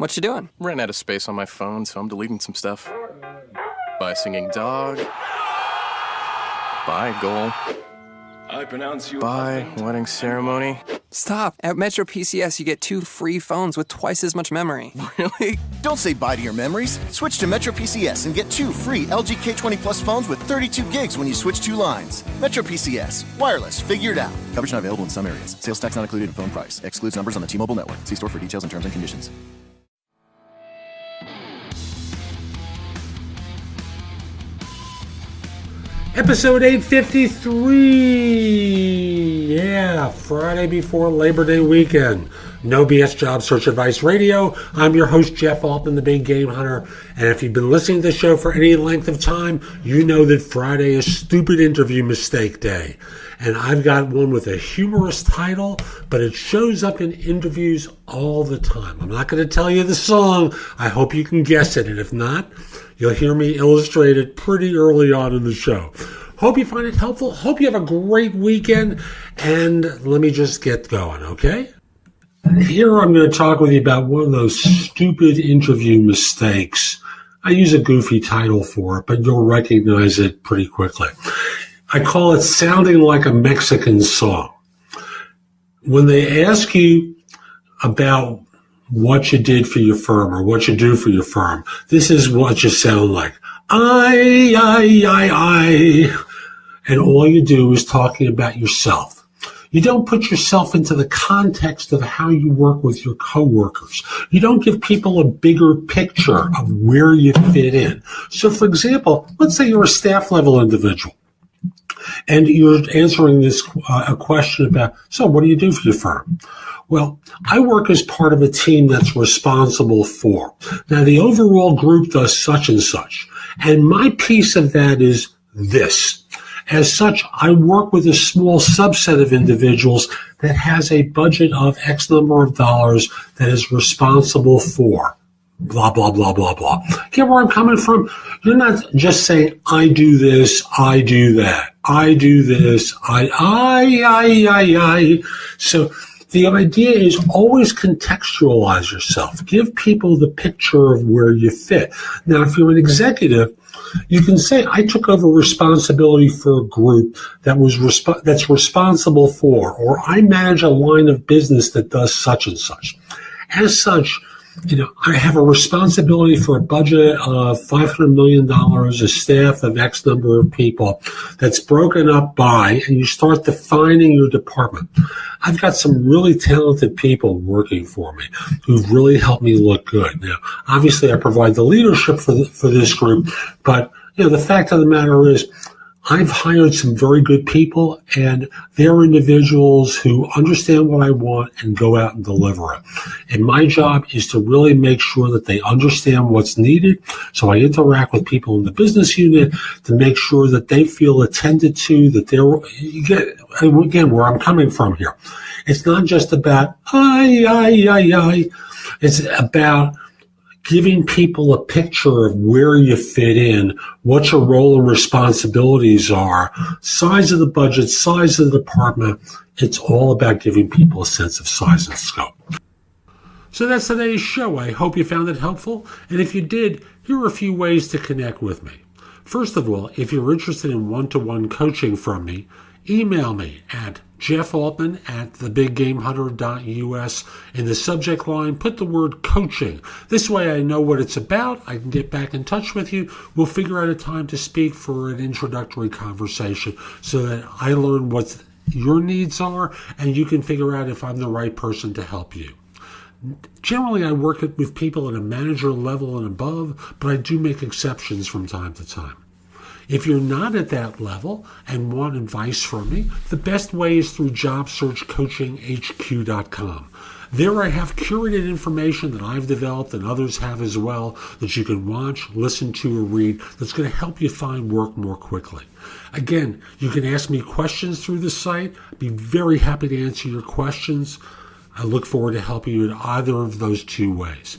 What you doing? Ran out of space on my phone, so I'm deleting some stuff. By singing dog. By goal. I pronounce you. By wedding ceremony. Stop. At Metro PCS, you get 2 free phones with twice as much memory. Really? Don't say bye to your memories. Switch to Metro PCS and get 2 free LG K20 Plus phones with 32 gigs when you switch 2 lines. Metro PCS. Wireless. Figured out. Coverage not available in some areas. Sales tax not included in phone price. Excludes numbers on the T-Mobile network. See store for details and terms and conditions. Episode 853. Yeah, Friday before Labor Day weekend. No BS Job Search Advice Radio. I'm your host, Jeff Altman, the Big Game Hunter. And if you've been listening to the show for any length of time, you know that Friday is Stupid Interview Mistake Day. And I've got one with a humorous title, but it shows up in interviews all the time. I'm not going to tell you the song. I hope you can guess it. And if not, you'll hear me illustrate it pretty early on in the show. Hope you find it helpful. Hope you have a great weekend. And let me just get going, okay? Here I'm going to talk with you about one of those stupid interview mistakes. I use a goofy title for it, but you'll recognize it pretty quickly. I call it sounding like a Mexican song. When they ask you about what you did for your firm or what you do for your firm, this is what you sound like. I. And all you do is talking about yourself. You don't put yourself into the context of how you work with your coworkers. You don't give people a bigger picture of where you fit in. So, for example, let's say you're a staff level individual and you're answering this a question about, so what do you do for your firm? Well, I work as part of a team that's responsible for. Now, the overall group does such and such. And my piece of that is this. As such, I work with a small subset of individuals that has a budget of X number of dollars that is responsible for blah, blah, blah, blah, blah. Get where I'm coming from? You're not just saying, I do this, I do that, I do this, I. So the idea is always contextualize yourself. Give people the picture of where you fit. Now, if you're an executive, you can say, I took over responsibility for a group that's responsible for, or I manage a line of business that does such and such. As such, I have a responsibility for a budget of $500 million, a staff of X number of people that's broken up by, and you start defining your department. I've got some really talented people working for me who've really helped me look good. Now, obviously, I provide the leadership for this group, but the fact of the matter is, I've hired some very good people, and they're individuals who understand what I want and go out and deliver it. And my job is to really make sure that they understand what's needed. So I interact with people in the business unit to make sure that they feel attended to, that again, where I'm coming from here. It's not just about, I. It's about giving people a picture of where you fit in, what your role and responsibilities are, size of the budget, size of the department. It's all about giving people a sense of size and scope. So that's today's show. I hope you found it helpful. And if you did, here are a few ways to connect with me. First of all, if you're interested in one-to-one coaching from me, email me at jeffaltman@thebiggamehunter.us. In the subject line, put the word coaching. This way I know what it's about. I can get back in touch with you. We'll figure out a time to speak for an introductory conversation so that I learn what your needs are and you can figure out if I'm the right person to help you. Generally, I work with people at a manager level and above, but I do make exceptions from time to time. If you're not at that level and want advice from me, the best way is through JobSearchCoachingHQ.com. There I have curated information that I've developed and others have as well that you can watch, listen to, or read that's going to help you find work more quickly. Again, you can ask me questions through the site. I'd be very happy to answer your questions. I look forward to helping you in either of those two ways.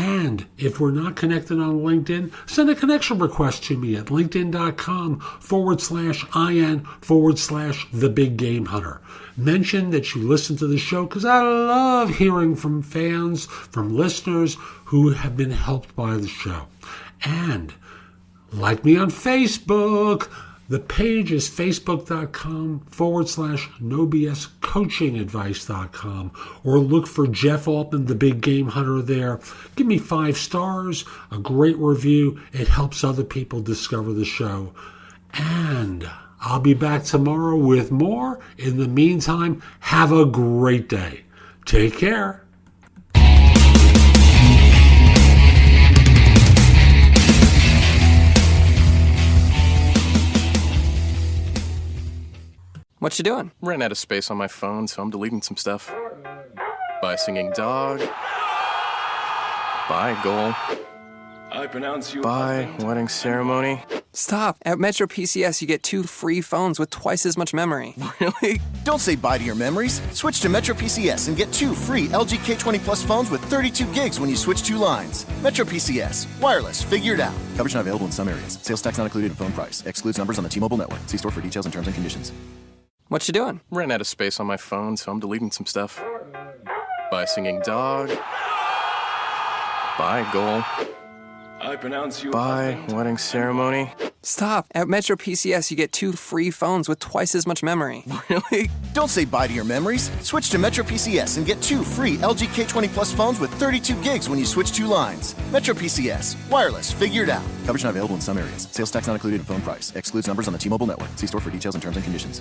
And if we're not connected on LinkedIn, send a connection request to me at linkedin.com/IN/The Big Game Hunter. Mention that you listen to the show because I love hearing from fans, from listeners who have been helped by the show. And like me on Facebook. The page is facebook.com/NoBSCoachingAdvice.com, or look for Jeff Altman, the Big Game Hunter there. Give me 5 stars, a great review. It helps other people discover the show. And I'll be back tomorrow with more. In the meantime, have a great day. Take care. What you doing? Ran out of space on my phone, so I'm deleting some stuff. By singing dog. By goal. I pronounce you. By wedding ceremony. Stop. At Metro PCS, you get 2 free phones with twice as much memory. Really? Don't say bye to your memories. Switch to Metro PCS and get 2 free LG K20 Plus phones with 32 gigs when you switch 2 lines. Metro PCS. Wireless. Figure it out. Coverage not available in some areas. Sales tax not included in phone price. Excludes numbers on the T-Mobile network. See store for details and terms and conditions. What you doing? Ran out of space on my phone, so I'm deleting some stuff. By singing dog. By goal. I pronounce you. By wedding ceremony. Stop. At Metro PCS, you get 2 free phones with twice as much memory. Really? Don't say bye to your memories. Switch to Metro PCS and get 2 free LG K20 Plus phones with 32 gigs when you switch 2 lines. Metro PCS. Wireless. Figure it out. Coverage not available in some areas. Sales tax not included in phone price. Excludes numbers on the T-Mobile network. See store for details and terms and conditions.